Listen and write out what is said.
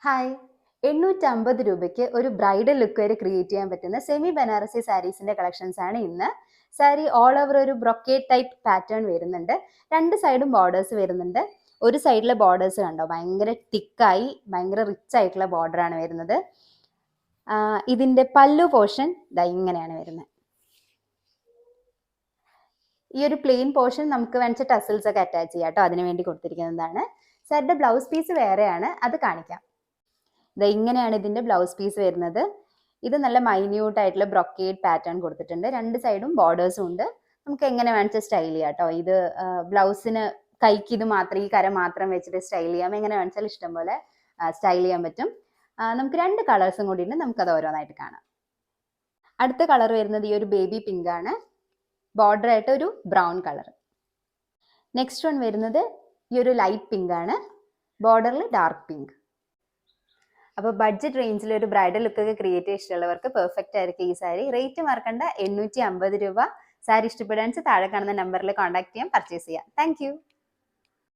Hi, 850 രൂപയ്ക്ക് ഒരു bridal look വരെ ക്രിയേറ്റ് ചെയ്യാൻ പറ്റുന്ന സെമി ബനാറസി സാരീസിന്റെ കളക്ഷൻസ് ആണ് ഇന്ന്. സാരി ഓൾ ഓവർ ഒരു ബ്രൊക്കേഡ് ടൈപ്പ് പാറ്റേൺ വരുന്നുണ്ട്. രണ്ട് സൈഡും ബോർഡേഴ്സ് വരുന്നുണ്ട്. ഒരു സൈഡിലെ ബോർഡേഴ്സ് കണ്ടോ, ഭയങ്കര തിക്കായി ഭയങ്കര റിച്ച് ആയിട്ടുള്ള ബോർഡർ ആണ് വരുന്നത്. ഇതിന്റെ പല്ലു പോർഷൻ ഇങ്ങനെയാണ് വരുന്നത്. ഈ ഒരു പ്ലെയിൻ പോർഷൻ നമുക്ക് വേണ്ട ടസൽസ് ഒക്കെ അറ്റാച്ച് ചെയ്യാം കേട്ടോ, അതിനു വേണ്ടി കൊടുത്തിരിക്കുന്നതാണ്. സാരിയുടെ ബ്ലൗസ് പീസ് വേറെയാണ്, അത് കാണിക്കാം. ഇങ്ങനെയാണ് ഇതിന്റെ ബ്ലൗസ് പീസ് വരുന്നത്. ഇത് നല്ല മൈന്യൂട്ട് ആയിട്ടുള്ള ബ്രൊക്കേഡ് പാറ്റേൺ കൊടുത്തിട്ടുണ്ട്. രണ്ട് സൈഡും ബോർഡേഴ്സും ഉണ്ട്. നമുക്ക് എങ്ങനെ വേണമെങ്കിൽ സ്റ്റൈൽ ചെയ്യാം കേട്ടോ. ഇത് ബ്ലൗസിന് കൈക്ക് ഇത് മാത്രം, ഈ കര മാത്രം വെച്ചിട്ട് സ്റ്റൈൽ ചെയ്യാം. എങ്ങനെ വേണമെച്ചാൽ ഇഷ്ടം പോലെ സ്റ്റൈൽ ചെയ്യാൻ പറ്റും. നമുക്ക് രണ്ട് കളേഴ്സും കൂടി ഉണ്ട്, നമുക്കത് ഓരോന്നായിട്ട് കാണാം. അടുത്ത കളർ വരുന്നത് ഈ ഒരു ബേബി പിങ്ക് ആണ്, ബോർഡർ ആയിട്ട് ഒരു ബ്രൗൺ കളർ. നെക്സ്റ്റ് വൺ വരുന്നത് ഈ ഒരു ലൈറ്റ് പിങ്ക് ആണ്, ബോർഡറിൽ ഡാർക്ക് പിങ്ക്. അപ്പോൾ ബഡ്ജറ്റ് റേഞ്ചിൽ ഒരു ബ്രൈഡൽ ലുക്കൊക്കെ ക്രിയേറ്റ് ഇഷ്ടമുള്ളവർക്ക് പെർഫെക്റ്റ് ആയിരിക്കും ഈ സാരി. റേറ്റ് മറക്കണ്ട, 850 രൂപ. സാരി ഇഷ്ടപ്പെടാൻ താഴെ കാണുന്ന നമ്പറിൽ കോൺടാക്ട് ചെയ്യാം, പർച്ചേസ് ചെയ്യാം. താങ്ക്